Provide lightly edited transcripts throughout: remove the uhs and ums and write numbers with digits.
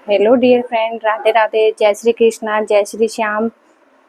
Hello dear friend, Radhe Radhe, जय श्री कृष्णा, जय Shri Shyam,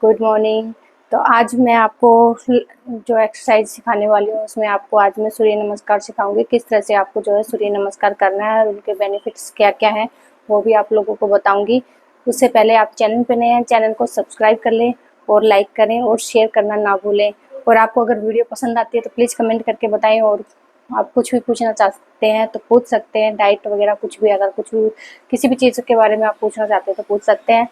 good morning. तो आज मैं आपको जो एक्सरसाइज सिखाने वाली हूँ उसमें आपको आज मैं सूर्य नमस्कार सिखाऊंगी। किस तरह से आपको जो है सूर्य नमस्कार करना है और उनके बेनिफिट्स क्या क्या हैं वो भी आप लोगों को बताऊंगी। उससे पहले आप चैनल पे नए हैं, चैनल को सब्सक्राइब कर लें और लाइक करें और शेयर करना ना भूलें। और आपको अगर वीडियो पसंद आती है तो प्लीज़ कमेंट करके बताएं। और आप कुछ भी पूछना चाहते हैं तो पूछ सकते हैं, डाइट वगैरह कुछ भी, अगर कुछ भी किसी भी चीज़ के बारे में आप पूछना चाहते हैं तो पूछ सकते हैं।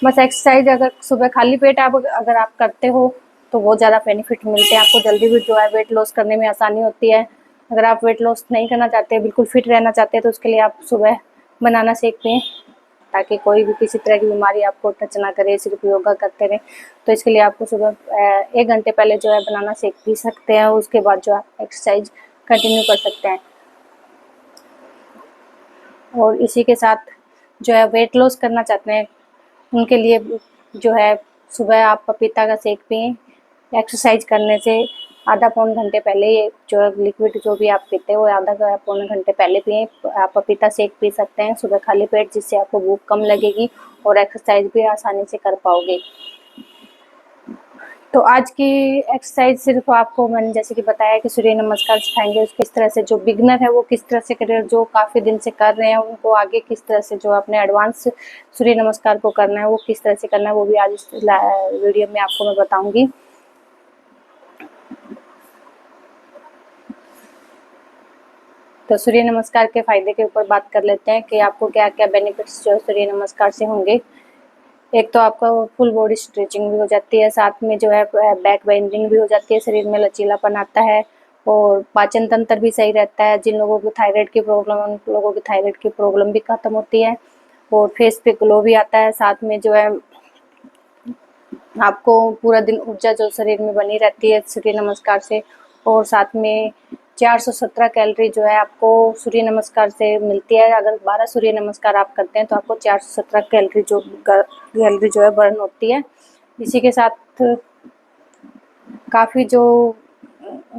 बस एक्सरसाइज अगर सुबह खाली पेट अगर आप करते हो तो बहुत ज़्यादा बेनिफिट मिलते हैं आपको। जल्दी भी जो है वेट लॉस करने में आसानी होती है। अगर आप वेट लॉस नहीं करना चाहते, बिल्कुल फिट रहना चाहते हैं तो उसके लिए आप सुबह बनाना शेक पिएं, ताकि कोई भी किसी तरह की बीमारी आपको टच ना करे, सिर्फ योगा करते रहें। तो इसके लिए आपको सुबह 1 घंटे पहले जो है बनाना शेक पी सकते हैं। उसके बाद जो आप एक्सरसाइज कंटिन्यू कर सकते हैं। और इसी के साथ जो है वेट लॉस करना चाहते हैं उनके लिए जो है सुबह आप पपीता का शेक पिएं। एक्सरसाइज करने से आधा पौन घंटे पहले ये जो है लिक्विड जो भी आप पीते हैं वो आधा पौन घंटे पहले पिएं। आप पपीता शेक पी सकते हैं सुबह खाली पेट, जिससे आपको भूख कम लगेगी और एक्सरसाइज भी आसानी से कर पाओगे। तो आज की एक्सरसाइज सिर्फ आपको मैंने जैसे कि बताया कि सूर्य नमस्कार सिखाएंगे। उसको किस तरह से जो बिगनर है वो किस तरह से करे, जो काफ़ी दिन से कर रहे हैं उनको आगे किस तरह से जो अपने एडवांस सूर्य नमस्कार को करना है वो किस तरह से करना है, वो भी आज इस वीडियो में आपको मैं बताऊंगी। तो सूर्य नमस्कार के फायदे के ऊपर बात कर लेते हैं कि आपको क्या क्या बेनिफिट्स जो सूर्य नमस्कार से होंगे। एक तो आपका फुल बॉडी स्ट्रेचिंग भी हो जाती है, साथ में जो है बैक बेंडिंग भी हो जाती है, शरीर में लचीलापन आता है और पाचन तंत्र भी सही रहता है। जिन लोगों को थायराइड की प्रॉब्लम है उन लोगों की थायराइड की प्रॉब्लम भी खत्म होती है और फेस पे ग्लो भी आता है। साथ में जो है आपको पूरा दिन ऊर्जा जो शरीर में बनी रहती है सूर्य नमस्कार से। और साथ में 417 कैलोरी जो है आपको सूर्य नमस्कार से मिलती है। अगर 12 सूर्य नमस्कार आप करते हैं तो आपको 417 कैलोरी जो है बर्न होती है। इसी के साथ काफ़ी जो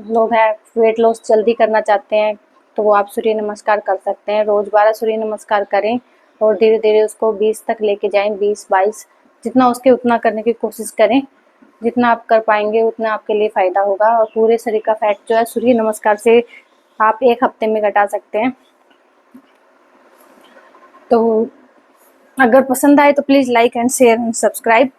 लोग हैं वेट लॉस जल्दी करना चाहते हैं तो वो आप सूर्य नमस्कार कर सकते हैं। रोज़ 12 सूर्य नमस्कार करें और धीरे धीरे उसको 20 तक लेके जाएं, 20-22 जितना उसके उतना करने की कोशिश करें। जितना आप कर पाएंगे उतना आपके लिए फ़ायदा होगा और पूरे शरीर का फैट जो है सूर्य नमस्कार से आप 1 हफ्ते में घटा सकते हैं। तो अगर पसंद आए तो please like and share and subscribe.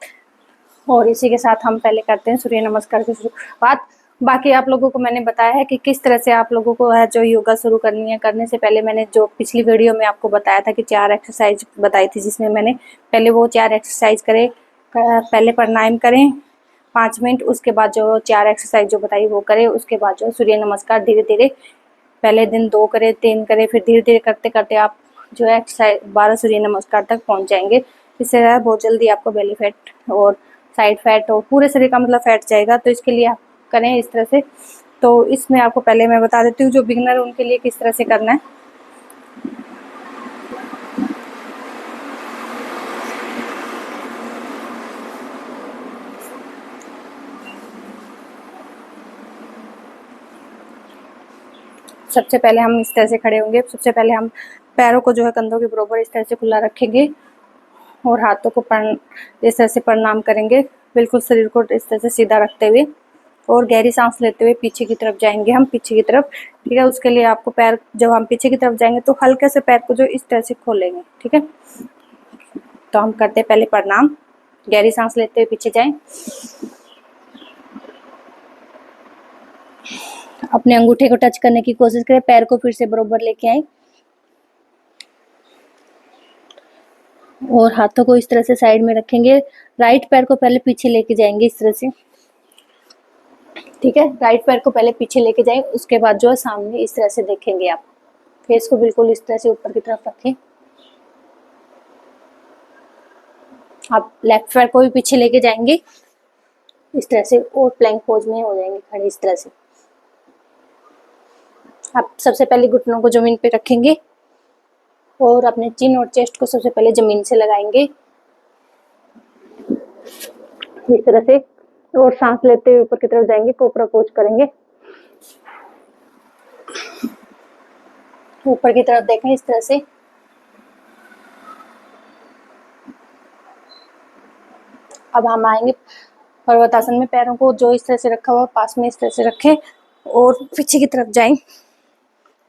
और इसी के साथ हम पहले करते हैं सूर्य नमस्कार की शुरुआत। बाकी आप लोगों को मैंने बताया है कि किस तरह से आप लोगों को है जो योगा शुरू करनी है। करने से पहले मैंने जो पिछली वीडियो में आपको बताया था कि 4 एक्सरसाइज बताई थी, जिसमें मैंने पहले वो 4 एक्सरसाइज करें। पहले प्राणायाम करें 5 मिनट, उसके बाद जो 4 एक्सरसाइज जो बताई वो करें। उसके बाद जो सूर्य नमस्कार धीरे धीरे पहले दिन 2 करें, 3 करें, फिर धीरे धीरे करते करते आप जो है एक्सरसाइज 12 सूर्य नमस्कार तक पहुँच जाएंगे। इससे बहुत जल्दी आपको बेली फैट और साइड फैट और पूरे शरीर का मतलब फैट जाएगा। तो इसके लिए आप करें इस तरह से। तो इसमें आपको पहले मैं बता देती हूँ जो बिगनर है उनके लिए किस तरह से करना है। सबसे पहले हम इस तरह से खड़े होंगे। सबसे पहले हम पैरों को जो है कंधों के बराबर इस तरह से खुला रखेंगे और हाथों को इस तरह से प्रणाम करेंगे, बिल्कुल शरीर को इस तरह से सीधा रखते हुए और गहरी सांस लेते हुए पीछे की तरफ जाएंगे हम, पीछे की तरफ। ठीक है, उसके लिए आपको पैर जब हम पीछे की तरफ जाएंगे तो हल्के से पैर को जो इस तरह से खोलेंगे। ठीक है, तो हम करते हैं पहले प्रणाम, गहरी सांस लेते हुए पीछे जाएं, अपने अंगूठे को टच करने की कोशिश करें, पैर को फिर से बराबर लेके आए और हाथों को इस तरह से साइड में रखेंगे। राइट पैर को पहले पीछे लेके जाएंगे इस तरह से। ठीक है, राइट पैर को पहले पीछे लेके जाएं, उसके बाद जो है सामने इस तरह से देखेंगे आप, फेस को बिल्कुल इस तरह से ऊपर की तरफ रखें। आप लेफ्ट पैर को भी पीछे लेके जाएंगे इस तरह से और प्लैंक पोज में हो जाएंगे खड़े इस तरह से। आप सबसे पहले घुटनों को जमीन पे रखेंगे और अपने चिन और चेस्ट को सबसे पहले जमीन से लगाएंगे इस तरह से और सांस लेते हुए ऊपर की तरफ जाएंगे, कोबरा पोज करेंगे, ऊपर की तरफ देखें इस तरह से। अब हम आएंगे पर्वतासन में। पैरों को जो इस तरह से रखा हुआ पास में इस तरह से रखें और पीछे की तरफ जाएं,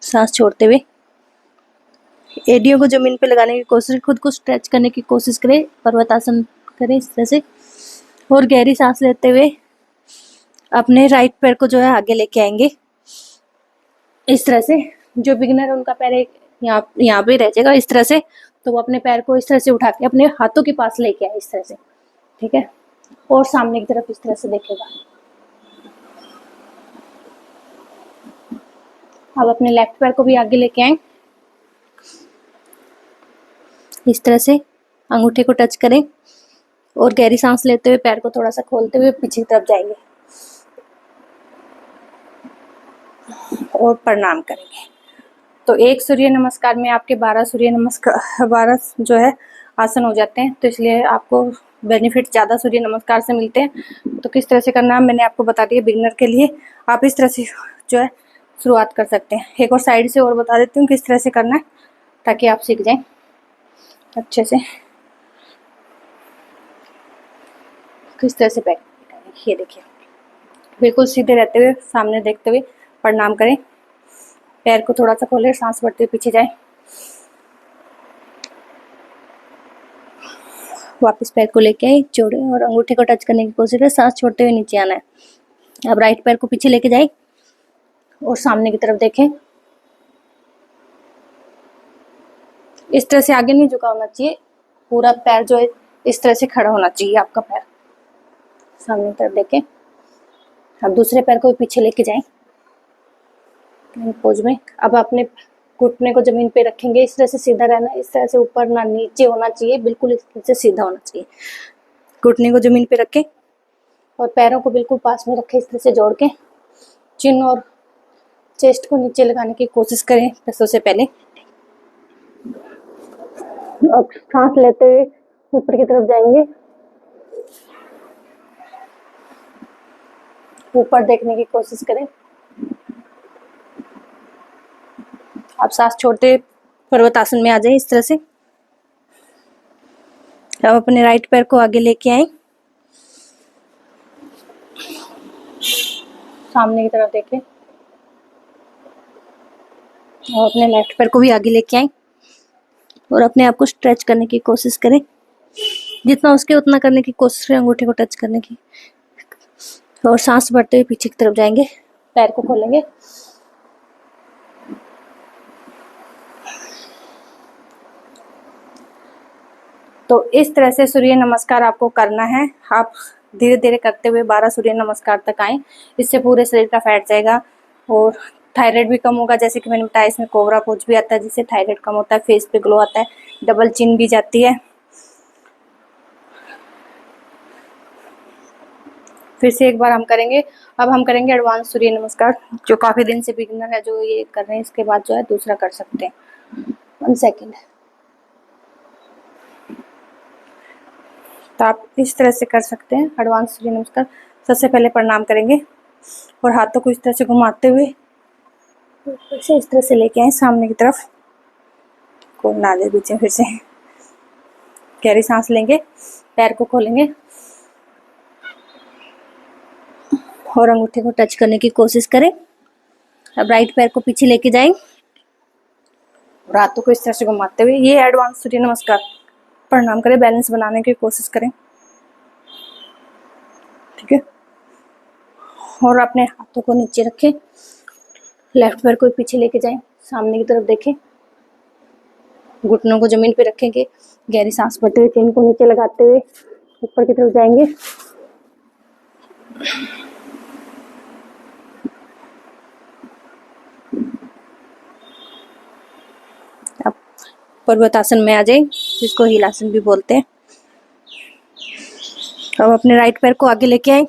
सांस छोड़ते हुए एडियो को जमीन पे लगाने की कोशिश, खुद को स्ट्रेच करने की कोशिश करें, पर्वतासन करें इस तरह से। और गहरी सांस लेते हुए अपने राइट पैर को जो है आगे लेके आएंगे इस तरह से। जो बिगिनर है उनका पैर यहाँ पे रह जाएगा इस तरह से, तो वो अपने पैर को इस तरह से उठा के अपने हाथों के पास लेके आए इस तरह से, ठीक है। और सामने की तरफ इस तरह से देखेगा। अब अपने लेफ्ट पैर को भी आगे लेके आए इस तरह से, अंगूठे को टच करें और गहरी सांस लेते हुए पैर को थोड़ा सा खोलते हुए पीछे की तरफ जाएंगे और प्रणाम करेंगे। तो एक सूर्य नमस्कार में आपके 12 सूर्य नमस्कार 12 जो है आसन हो जाते हैं, तो इसलिए आपको बेनिफिट ज़्यादा सूर्य नमस्कार से मिलते हैं। तो किस तरह से करना है मैंने आपको बता दिया। बिगिनर के लिए आप इस तरह से जो है शुरुआत कर सकते हैं। एक और साइड से और बता देती हूँ किस तरह से करना है ताकि आप सीख जाएं अच्छे से। किस तरह से बैठ, ये देखिए बिल्कुल सीधे रहते हुए सामने देखते हुए प्रणाम करें। पैर को थोड़ा सा खोलें, सांस भरते हुए पीछे जाएं, वापस पैर को लेके आए, जोड़े और अंगूठे को टच करने की कोशिश करें, सांस छोड़ते हुए नीचे आना है। अब राइट पैर को पीछे लेके जाए और सामने की तरफ देखें। इस तरह से आगे नहीं झुका होना चाहिए, पूरा पैर जो है इस तरह से खड़ा होना चाहिए आपका पैर। सामने की तरफ देखें। अब दूसरे पैर को पीछे लेके जाएं पोज में। अब अपने घुटने को जमीन पे रखेंगे, इस तरह से सीधा रहना, इस तरह से ऊपर ना नीचे होना चाहिए, बिल्कुल इस तरह से सीधा होना चाहिए। घुटने को जमीन पे रखें और पैरों को बिल्कुल पास में रखें, इस तरह से जोड़ के चिन और चेस्ट को नीचे लगाने की कोशिश करें पैसों से पहले। अब सांस लेते हुए ऊपर की तरफ जाएंगे, ऊपर देखने की कोशिश करें। आप सांस छोड़ते पर्वतासन में आ जाए इस तरह से। अब अपने राइट पैर को आगे लेके आए, सामने की तरफ देखें और अपने लेफ्ट पैर को भी आगे लेके आए और अपने आप को स्ट्रेच करने की कोशिश करें, जितना उसके उतना करने की कोशिश करें, अंगूठे को टच करने की। और सांस भरते हुए पीछे की तरफ जाएंगे, पैर को खोलेंगे, तो इस तरह से सूर्य नमस्कार आपको करना है। आप धीरे धीरे करते हुए 12 सूर्य नमस्कार तक आए, इससे पूरे शरीर का फैट जाएगा और थायराइड भी कम होगा। जैसे कि मैंने बताया इसमें कोबरा पोज भी आता है जिससे थायराइड कम होता है, फेस पे ग्लो आता है, डबल चिन भी जाती है। फिर से एक बार हम करेंगे। अब हम करेंगे एडवांस सूर्य नमस्कार, जो काफ़ी दिन से बिगिनर है जो ये कर रहे हैं, इसके बाद जो है दूसरा कर सकते हैं। 1 सेकेंड। तो आप इस तरह से कर सकते हैं एडवांस सूर्य नमस्कार। सबसे पहले प्रणाम करेंगे और हाथों को इस तरह से घुमाते हुए फिर से इस तरह से लेके आए सामने की तरफ, को ना ले बीच में। फिर से गहरी सांस लेंगे, पैर को खोलेंगे और अंगूठे को टच करने की कोशिश करें। अब राइट पैर को पीछे लेके जाएं और हाथों को इस तरह से घुमाते हुए ये एडवांस सूर्य नमस्कार प्रणाम करें, बैलेंस बनाने की कोशिश करें, ठीक है। और अपने हाथों को नीचे रखें, लेफ्ट पैर को पीछे लेके जाएं, सामने की तरफ देखें, घुटनों को जमीन पे रखेंगे, गहरी सांस भरते हुए चिन को नीचे लगाते हुए ऊपर की तरफ जाएंगे। अब पर्वतासन में आ जाए, जिसको हीलासन भी बोलते हैं। अब अपने राइट पैर को आगे लेके आए,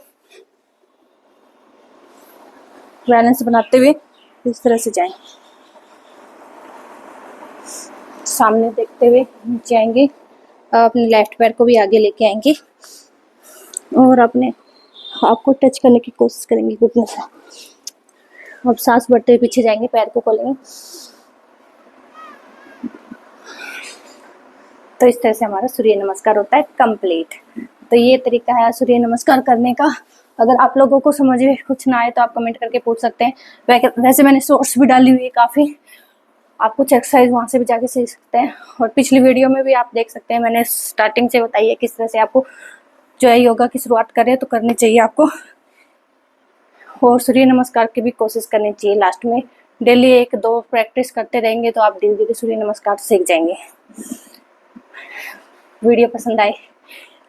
बैलेंस बनाते हुए इस तरह से जाएं, सामने देखते हुए नीचे आएंगे। अब अपने लेफ्ट पैर को भी आगे लेके आएंगे और अपने हाथ को टच करने की कोशिश करेंगे घुटने से। अब सांस भरते हुए पीछे जाएंगे, पैर को खोलेंगे, तो इस तरह से हमारा सूर्य नमस्कार होता है कंप्लीट। तो ये तरीका है सूर्य नमस्कार करने का। अगर आप लोगों को समझ में कुछ ना आए तो आप कमेंट करके पूछ सकते हैं। वैसे मैंने शॉर्ट्स भी डाली हुई है काफ़ी, आप कुछ एक्सरसाइज वहाँ से भी जाके सीख सकते हैं। और पिछली वीडियो में भी आप देख सकते हैं, मैंने स्टार्टिंग से बताई है किस तरह से आपको जो है योगा की शुरुआत करें तो करनी चाहिए आपको। और सूर्य नमस्कार की भी कोशिश करनी चाहिए लास्ट में। डेली 1-2 प्रैक्टिस करते रहेंगे तो आप धीरे धीरे सूर्य नमस्कार सीख जाएंगे। वीडियो पसंद आए,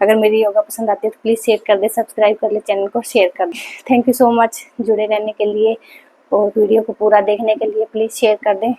अगर मेरी योगा पसंद आती है तो प्लीज़ शेयर कर दे, सब्सक्राइब कर ले, चैनल को शेयर कर दे। थैंक यू सो मच जुड़े रहने के लिए और वीडियो को पूरा देखने के लिए। प्लीज़ शेयर कर दें।